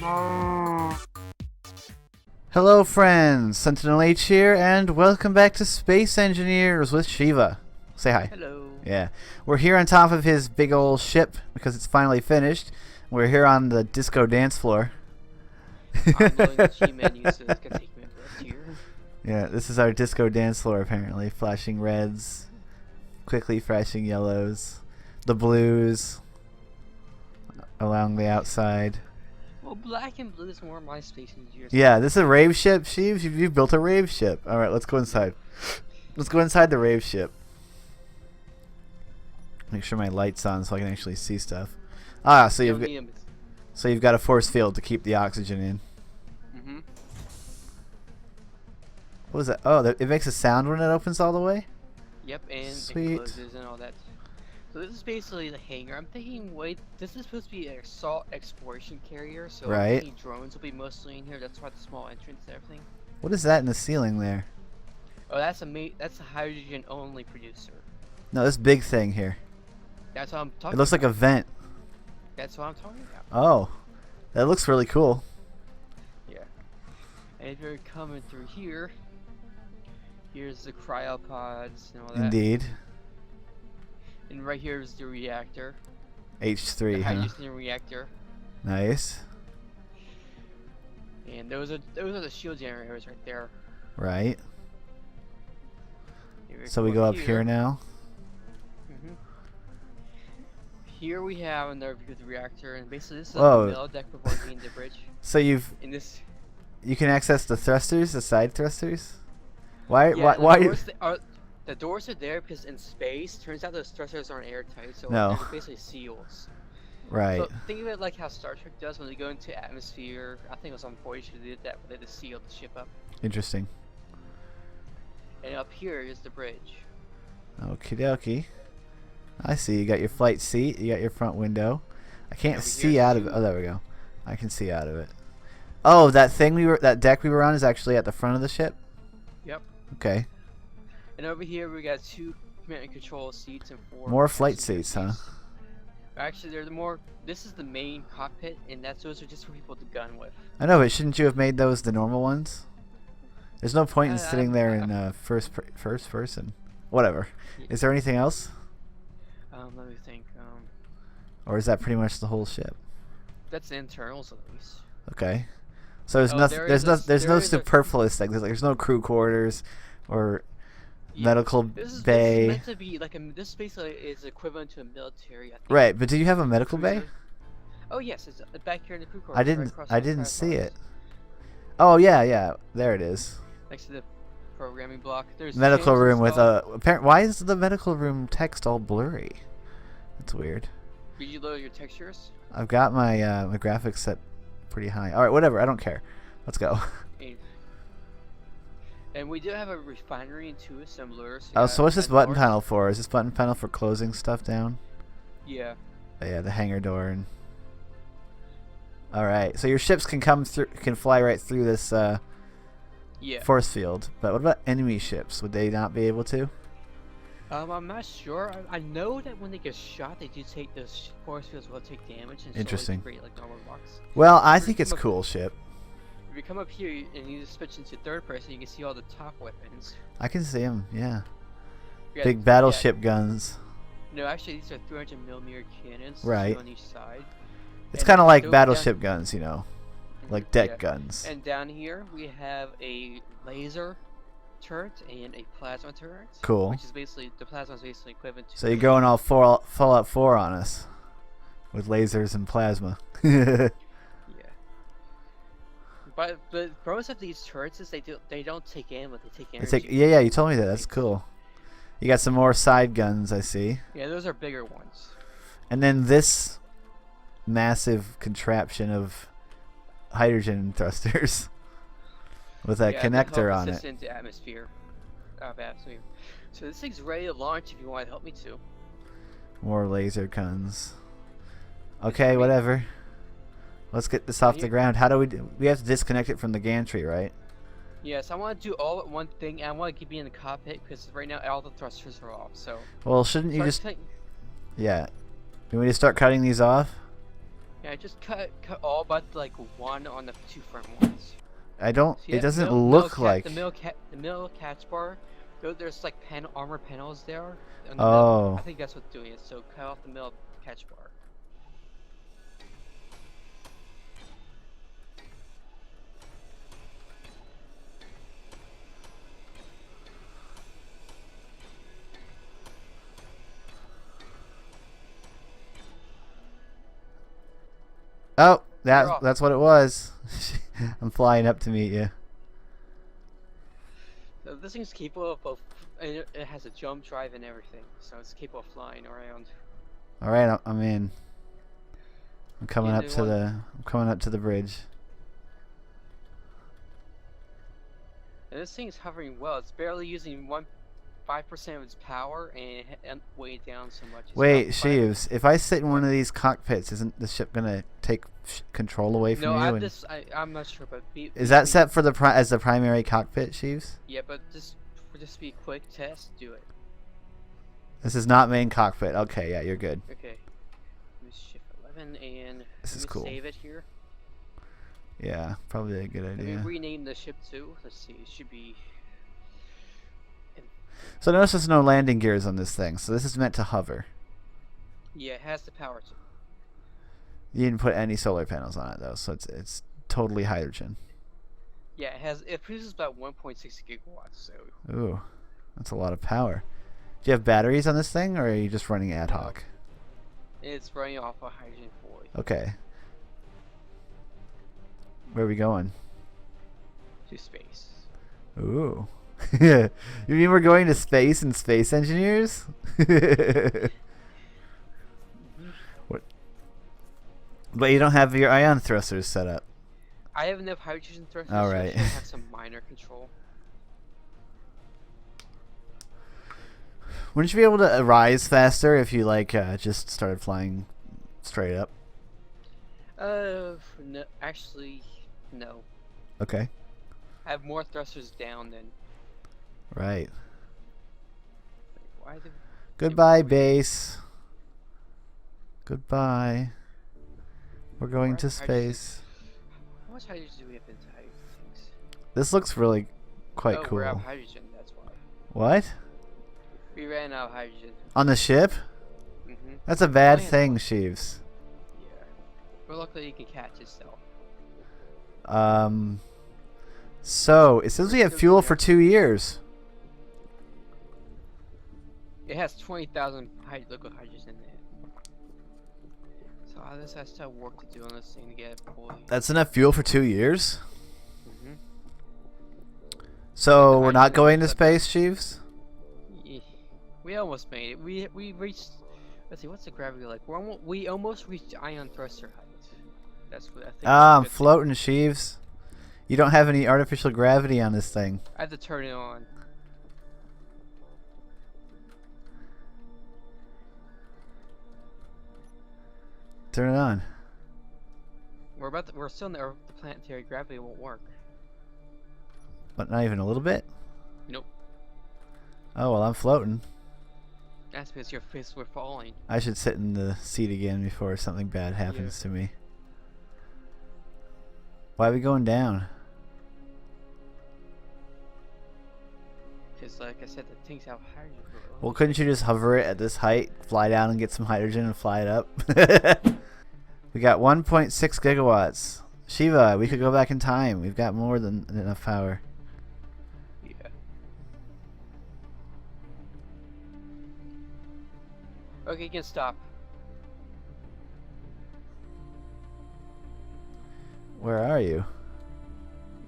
Hello friends, Sentinel H here, and welcome back to Space Engineers with Shiva. Say hi. Hello. Yeah, we're here on top of his big old ship because it's finally finished. We're here on the disco dance floor. I'm going to G-menus, so it's going to take me a bit here. Yeah, this is our disco dance floor apparently. Flashing reds, quickly flashing yellows, the blues along the outside. Well, black and blue is more my Space Engineers. Yeah, this is a rave ship, Sheeves. You've built a rave ship. Alright, let's go inside. Let's go inside the rave ship. Make sure my light's on so I can actually see stuff. Ah, so you've got a force field to keep the oxygen in. What was that? Oh, it makes a sound when it opens all the way? Yep, and Sweet. it closes and all that. So this is basically the hangar. I'm thinking, wait, this is supposed to be an assault exploration carrier, so right. any drones will be mostly in here. That's why the small entrance and everything. What is that in the ceiling there? Oh, that's a hydrogen only producer. No, this big thing here. That's what I'm talking about. It looks like a vent. That's what I'm talking about. Oh, that looks really cool. Yeah. And if you're coming through here, here's the cryopods and all that. Indeed. And right here is the reactor. H3, the huh? hydrogen reactor. Nice. And those are the shield generators right there. Right. So we go up here now. Here we have another view of the reactor, and basically this is the middle deck before getting the bridge. So you can access the thrusters, the side thrusters. Why? The doors are there because in space, turns out those thrusters aren't airtight, so no. they're basically seals. Right. So think of it like how Star Trek does when they go into atmosphere. I think it was on Voyage they did that, where they just sealed the ship up. Interesting. And up here is the bridge. Okie dokie. I see. You got your flight seat. You got your front window. I can't see out of it. Oh, there we go. I can see out of it. Oh, that deck we were on is actually at the front of the ship. Yep. Okay. And over here we got 2 command and control seats and 4 more flight seats, huh? Actually, they're this is the main cockpit, and those are just for people to gun with. I know, but shouldn't you have made those the normal ones? There's no point in sitting there in first person. Whatever. Yeah. Is there anything else? Let me think. Or is that pretty much the whole ship? That's the internals, at least. Okay. So there's nothing. There's no superfluous things. There's no crew quarters, or medical bay. This is meant to be like this basically is equivalent to a military. I think. Right, but do you have a medical bay? Oh yes, it's back here in the crew quarters. I didn't see it. Oh yeah, there it is. Next to the programming block. There's medical room with a apparent. Why is the medical room text all blurry? That's weird. Did you load your textures? I've got my my graphics set pretty high. All right, whatever. I don't care. Let's go. And we do have a refinery and 2 assemblers. Oh, so what's this button panel for? Is this button panel for closing stuff down? Yeah. Oh, yeah, the hangar door. And all right, so your ships can fly right through this force field. But what about enemy ships? Would they not be able to? I'm not sure. I know that when they get shot, they do take those force fields will take damage. And interesting. Create, like, normal blocks. Well, I think it's cool ship. If you come up here and you just switch into third person, you can see all the top weapons. I can see them, yeah. Big battleship guns. No, actually, these are 300mm cannons. Right. On each side. It's kind of like battleship guns, you know, like deck guns. And down here we have a laser turret and a plasma turret. Cool. Which is basically the plasma is basically equivalent to. So you're going all Fallout 4 on us with lasers and plasma. But the pros of these turrets is they don't take ammo, they take energy. Yeah, you told me that. That's cool. You got some more side guns, I see. Yeah, those are bigger ones. And then this massive contraption of hydrogen thrusters with a connector on it. Into atmosphere. So this thing's ready to launch if you want to help me to. More laser guns. Okay, whatever. Let's get this off the ground. How do we have to disconnect it from the gantry, right? Yes, I want to do all at one thing, and I want to keep you in the cockpit because right now all the thrusters are off. So. Well, shouldn't you just? Yeah. You want me to start cutting these off? Yeah, just cut all but like one on the two front ones. I don't. See It that doesn't look like. the middle catch bar. There's like armor panels there. In the middle. Oh. I think that's what's doing it. So cut off the middle catch bar. Oh, You're off. that's what it was. I'm flying up to meet you. So this thing's capable of both. And it has a jump drive and everything, so it's capable of flying around. All right, I'm in. I'm coming Yeah, up to the. I'm coming up to the bridge. And this thing's hovering well. It's barely using 5% of its power and weighing down so much. It's Wait, about Sheaves, if I sit in one of these cockpits, isn't the ship gonna take control away from No, you? I'm not sure, but Is that set for the as the primary cockpit, Sheaves? Yeah, but just be a quick test. Do it. This is not main cockpit. Okay, yeah, you're good. Okay. Let me shift 11 and This is let me cool. save it here. Yeah, probably a good Let me idea. rename the ship too. Let's see. It should be. So notice there's no landing gears on this thing. So this is meant to hover. Yeah, it has the power to. You didn't put any solar panels on it though, so it's totally hydrogen. Yeah, it produces about 1.6 gigawatts. So. Ooh, that's a lot of power. Do you have batteries on this thing, or are you just running ad hoc? It's running off a hydrogen fuel. Okay. Where are we going? To space. Ooh. You mean we're going to space and space engineers? What? But you don't have your ion thrusters set up. I have enough hydrogen thrusters. All So right. I should have some minor control. Wouldn't you be able to rise faster if you just started flying straight up? No, actually, no. Okay. I have more thrusters down than. Right. Why the? Goodbye, base. Goodbye. We're going to space. How much hydrogen do we have inside things? This looks really quite cool. We're out of hydrogen. That's why. What? We ran out of hydrogen. On the ship? Mm-hmm. That's a bad Land thing, one. Sheaves. Yeah. But luckily you can catch itself. So it says we have fuel for 2 years. It has 20,000 liquid hydrogen in it. So this has to have work to do on this thing to get it fully. That's enough fuel for 2 years? Mm-hmm. So we're not going to space, Sheaves? Yeah. We almost made it. We reached. Let's see, what's the gravity like? We almost reached ion thruster height. That's what I think. I'm floating, Sheaves. You don't have any artificial gravity on this thing. I have to turn it on. Turn it on. We're still in the planetary gravity won't work. But not even a little bit? Nope. Oh, well, I'm floating. That's because your fists were falling. I should sit in the seat again before something bad happens to me. Why are we going down? Because, like I said, the thing's out hydrogen. Well, couldn't you just hover it at this height, fly down and get some hydrogen and fly it up? We got 1.6 gigawatts. Shiva, we could go back in time. We've got more than enough power. Yeah. Okay, you can stop. Where are you?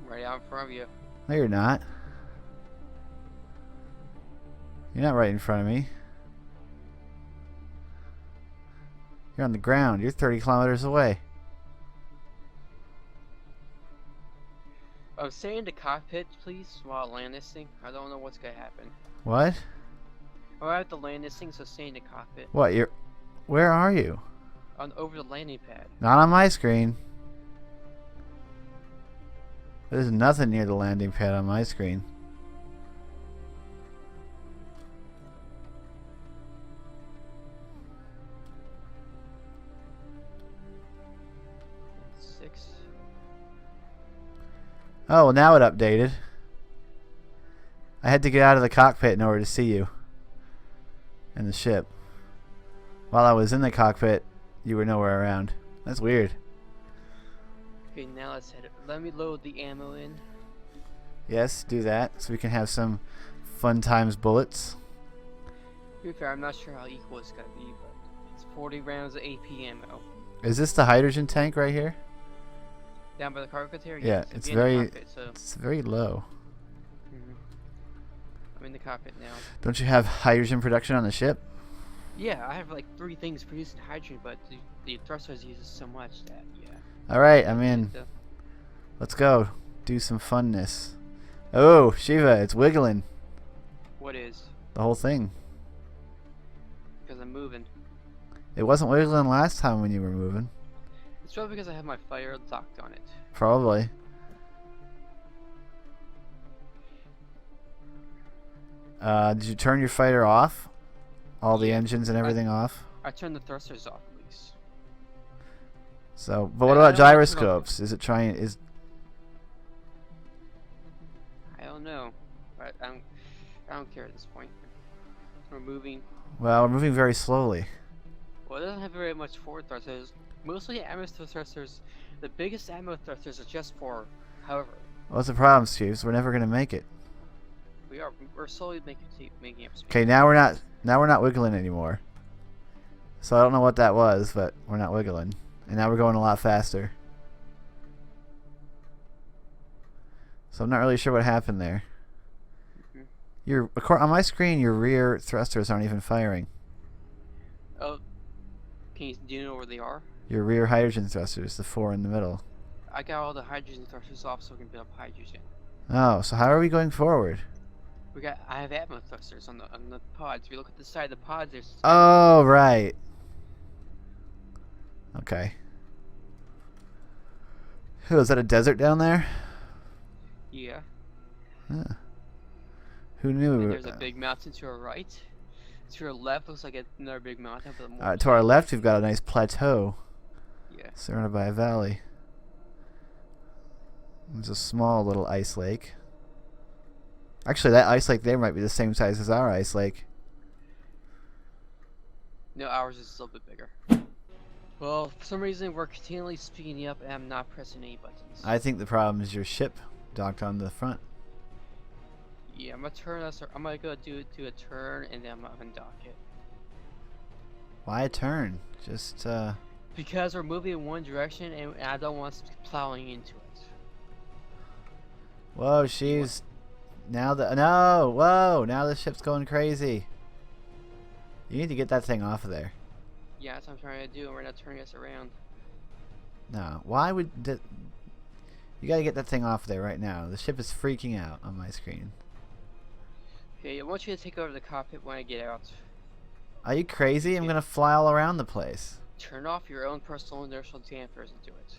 Right out in front of you. No, you're not. You're not right in front of me. You're on the ground. You're 30 kilometers away. Stay in the cockpit, please, while I land this thing. I don't know what's gonna happen. What? I have to land this thing, so stay in the cockpit. What? Where are you? Over the landing pad. Not on my screen. There's nothing near the landing pad on my screen. Oh, well, now it updated. I had to get out of the cockpit in order to see you. And the ship. While I was in the cockpit, you were nowhere around. That's weird. Okay, now let's head. Let me load the ammo in. Yes, do that so we can have some fun times bullets. To be fair, I'm not sure how equal it's gonna be, but it's 40 rounds of AP ammo. Is this the hydrogen tank right here? Down by the cargo container? Yeah, Yes, in the cockpit, so. it's very low. I'm in the cockpit now. Don't you have hydrogen production on the ship? Yeah, I have like 3 things producing hydrogen, but the thrusters uses so much that, yeah. Alright, I'm in. Let's go. Do some funness. Oh, Shiva, it's wiggling. What is? The whole thing. Because I'm moving. It wasn't wiggling last time when you were moving. It's probably because I have my fire locked on it. Probably. Did you turn your fighter off? All the engines and everything off? I turned the thrusters off at least. So, but what about gyroscopes? Is it trying? I don't know. I don't care at this point. We're moving. Well, we're moving very slowly. Well, it doesn't have very much forward thrusters. Mostly ammo thrusters. The biggest ammo thrusters are just for, however. What's the problem, Steve? We're never gonna make it. We're slowly making up speed. Okay, now we're not wiggling anymore. So I don't know what that was, but we're not wiggling, and now we're going a lot faster. So I'm not really sure what happened there. On my screen, your rear thrusters aren't even firing. Oh, do you know where they are? Your rear hydrogen thrusters, the 4 in the middle. I got all the hydrogen thrusters off so we can build up hydrogen. Oh, so how are we going forward? I have ammo thrusters on the pods. If you look at the side of the pods, there's. Oh, right. Okay. Oh, is that a desert down there? Yeah. Huh. Who knew? And there's a big mountain to our right. To our left looks like another big mountain. To our left, we've got a nice plateau. Yeah. Surrounded by a valley. There's a small little ice lake. Actually, that ice lake there might be the same size as our ice lake. No, ours is a little bit bigger. Well, for some reason, we're continually speeding up and I'm not pressing any buttons. I think the problem is your ship docked on the front. Yeah, I'm gonna go do a turn and then I'm gonna dock it. Why a turn? Just Because we're moving in one direction and I don't want us plowing into it. Whoa, she's now the ship's going crazy. You need to get that thing off of there. Yeah, that's what I'm trying to do, and we're not turning us around. No, why would you gotta get that thing off there right now? The ship is freaking out on my screen. Okay, I want you to take over the cockpit when I get out. Are you crazy? I'm gonna fly all around the place. Turn off your own personal inertial dampers and do it.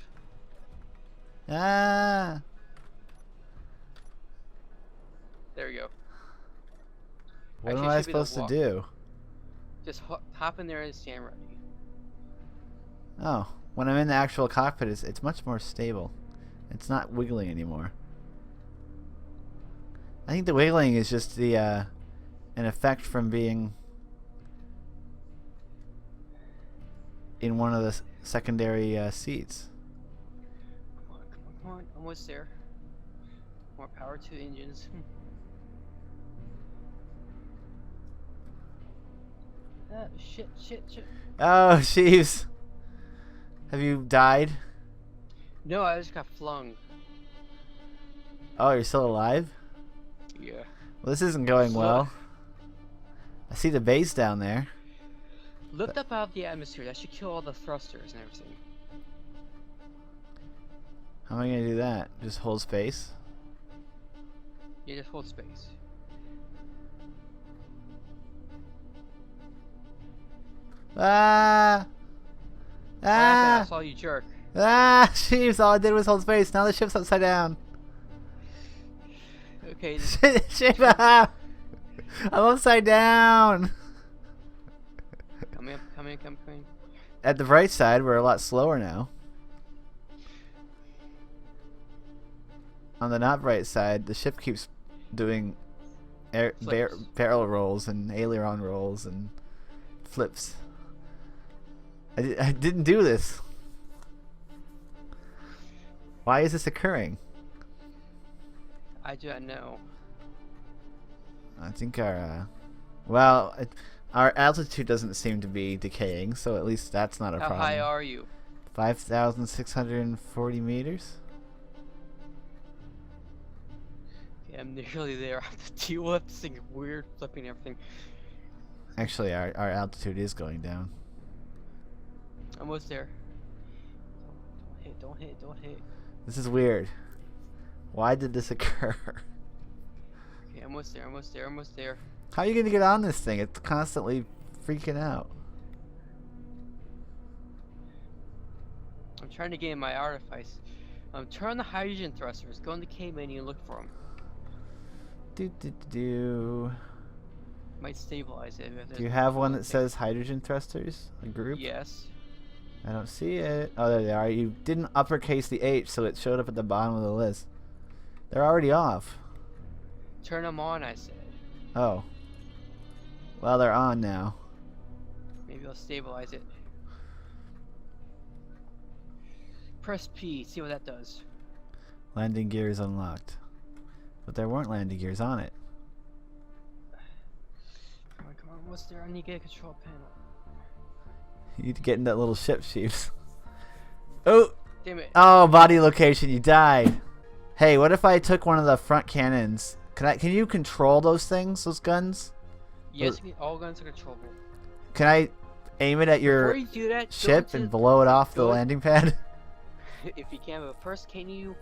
Ah! There we go. What am I supposed to do? Just hop in there and stand ready. Oh, when I'm in the actual cockpit, it's much more stable. It's not wiggling anymore. I think the wiggling is just the an effect from being in one of the secondary seats. Come on, almost there. More power to engines. Shit. Oh, jeez. Have you died? No, I just got flung. Oh, you're still alive? Yeah. Well, this isn't going well. I see the base down there. Lift up out of the atmosphere. That should kill all the thrusters and everything. How am I gonna do that? Just hold space? Yeah, just hold space. Ah! Ah! I saw you jerk. Ah! Jeez, all I did was hold space. Now the ship's upside down. Okay. Shiva! I'm upside down. Come in. At the bright side, we're a lot slower now. on the not bright side, the ship keeps doing barrel rolls and aileron rolls and flips. I didn't do this. Why is this occurring? I do not know. I think our altitude doesn't seem to be decaying, so at least that's not a How problem. high are you? 5,640 meters. Yeah, I'm nearly there. I have to deal with this thing weird flipping everything. Actually, our altitude is going down. Almost there. Don't hit. This is weird. Why did this occur? Okay, almost there. How are you going to get on this thing? It's constantly freaking out. I'm trying to gain my artifice. Turn on the hydrogen thrusters. Go in the K menu and look for them. Might stabilize it. Do you have one that says hydrogen thrusters? A group? Yes. I don't see it. Oh, there they are. You didn't uppercase the H, so it showed up at the bottom of the list. They're already off. Turn them on, I said. Oh. Well, they're on now. Maybe I'll stabilize it. Press P, see what that does. Landing gear is unlocked. But there weren't landing gears on it. Come on, what's there? I need to get a control panel. You need to get in that little ship, Chiefs. Oh! Damn it. Oh, body location, you died. Hey, what if I took one of the front cannons? Can you control those things, those guns? Yes, all guns are controllable. Can I aim it at your Before you do that, ship and blow it off the landing pad? If you can, but first, can you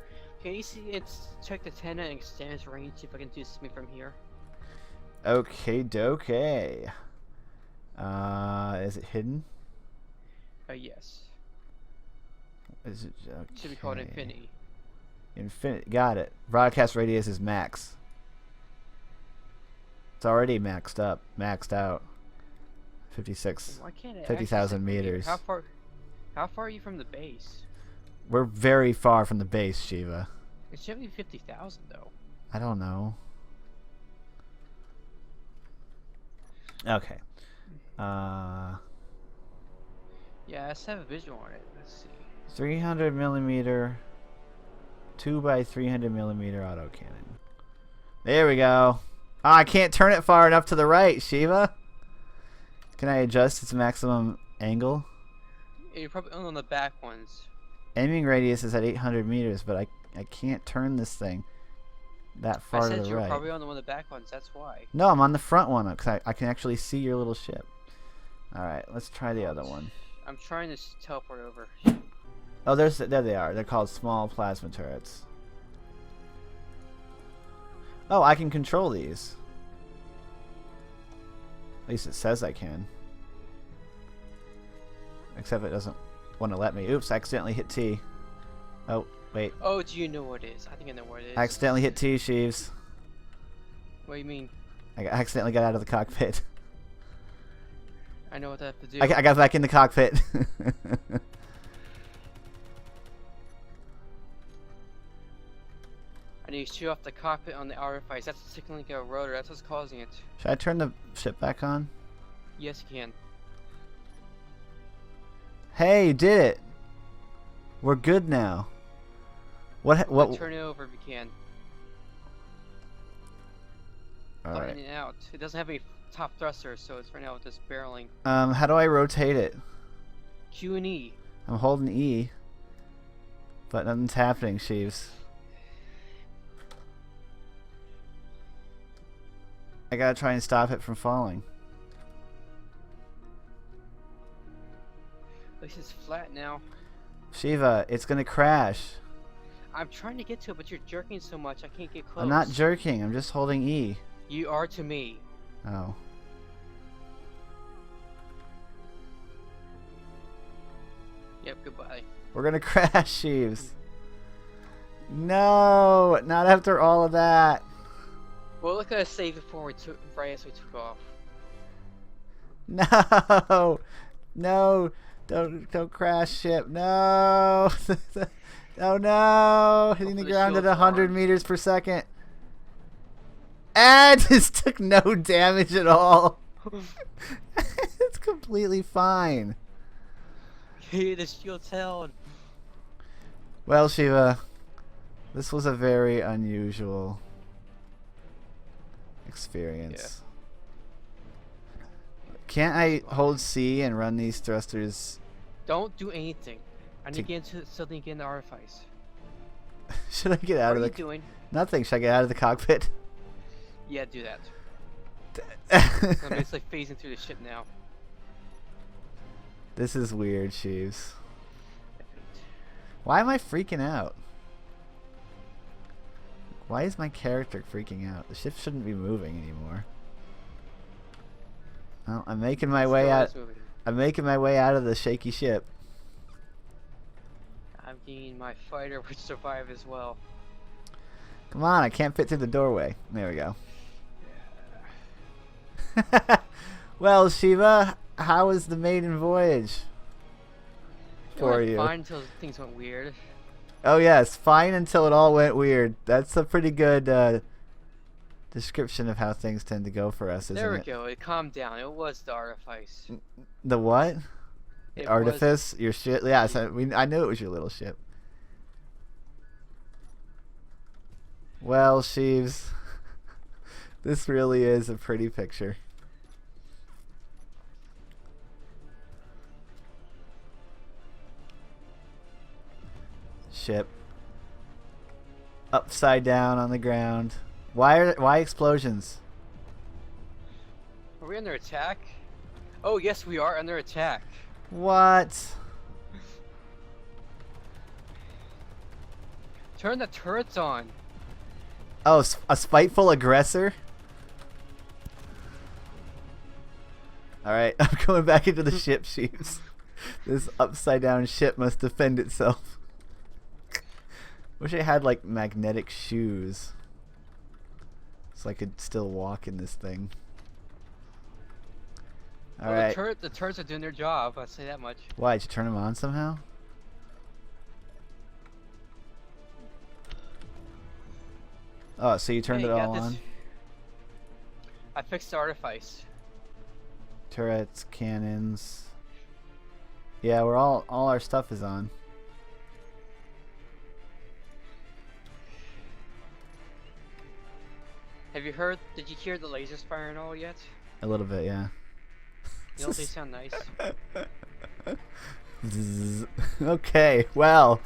see it's check the antenna and extend its range, see if I can do something from here? Okay, dokey. Is it hidden? Yes. Is it okay. Should be called Infinity. Infinity, got it. Broadcast radius is max. It's already maxed out. 50,000 meters. How far are you from the base? We're very far from the base, Shiva. It should be 50,000 though. I don't know. Okay. Yeah, let's have a visual on it. Let's see. 300 millimeter, 2x 300 millimeter autocannon. There we go. Oh, I can't turn it far enough to the right, Shiva. Can I adjust its maximum angle? You're probably on the back ones. Aiming radius is at 800 meters, but I can't turn this thing that far to the right. I said you're probably on the one of the back ones. That's why. No, I'm on the front one because I can actually see your little ship. All right, let's try the other one. I'm trying to teleport over. Oh, there they are. They're called small plasma turrets. Oh, I can control these. At least it says I can. Except it doesn't want to let me. Oops, I accidentally hit T. Oh, wait. Oh, do you know what it is? I think I know what it is. I accidentally hit T, Sheaves. What do you mean? I accidentally got out of the cockpit. I know what I have to do. I got back in the cockpit. I need to shoot off the cockpit on the artifice. That's signaling a rotor. That's what's causing it. Should I turn the ship back on? Yes, you can. Hey, you did it. We're good now. What? Turn it over if you can. All Button right. it out. It doesn't have any top thrusters, so it's right now just barreling. How do I rotate it? Q and E. I'm holding E, but nothing's happening, Sheaves. I gotta try and stop it from falling. At least it's flat now. Shiva, it's gonna crash. I'm trying to get to it, but you're jerking so much I can't get close. I'm not jerking. I'm just holding E. You are to me. Oh. Yep, goodbye. We're gonna crash, Sheaves. No, not after all of that. Well, look at us save before we took, right as we took off. No, no, don't crash ship. No, Oh no! Hitting the the ground at shield's 100 armed. meters per second. And this took no damage at all. It's completely fine. Hey, the shield's held. Well, Shiva, this was a very unusual experience. Can't I hold C and run these thrusters? Don't do anything. I need To- to get into something, get into artifice. Should I get out What of are the... you doing? Nothing. Should I get out of the cockpit? Yeah, do that. I'm basically phasing through the ship now. This is weird, Sheaves. Why am I freaking out? Why is my character freaking out? The ship shouldn't be moving anymore. Well, I'm making my way Still out. is moving. I'm making my way out of the shaky ship. I'm getting my fighter which survive as well. Come on, I can't fit through the doorway. There we go. Well, Shiva, how was the maiden voyage for It you? went fine until things went weird. Oh yes, fine until it all went weird. That's a pretty good description of how things tend to go for us, isn't There we it? go. It calmed down. It was the artifice. The what? It Artifice? Your ship? Yeah, I knew it was your little ship. Well, Sheaves, this really is a pretty picture. Ship upside down on the ground. Why explosions? Are we under attack? Oh yes, we are under attack. What? Turn the turrets on. Oh, a spiteful aggressor? Alright, I'm going back into the ship, Sheaves. This upside down ship must defend itself. Wish I had like magnetic shoes so I could still walk in this thing. Well, Alright. the turrets are doing their job. I'll say that much. Why, did you turn them on somehow? Oh, so you turned Hey, it got all this. on? I fixed the artifice. Turrets, cannons. Yeah, we're all our stuff is on. Have you heard? Did you hear the lasers firing all yet? A little bit, yeah. You know they sound nice. Zzz. Okay, well,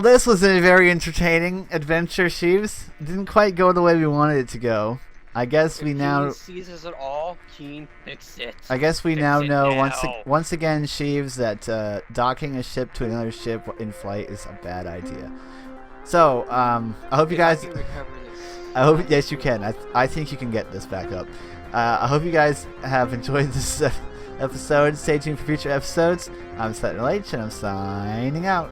this was a very entertaining adventure, Sheaves. Didn't quite go the way we wanted it to go. I guess we If now. Keen sees us at all, Keen, fix it. I guess we Fix now it know now. once again, Sheaves, that docking a ship to another ship in flight is a bad idea. So, I hope you Okay, I guys. can recover this. I hope yes, you can. I think you can get this back up. I hope you guys have enjoyed this episode. Stay tuned for future episodes. I'm SentinalH, and I'm signing out.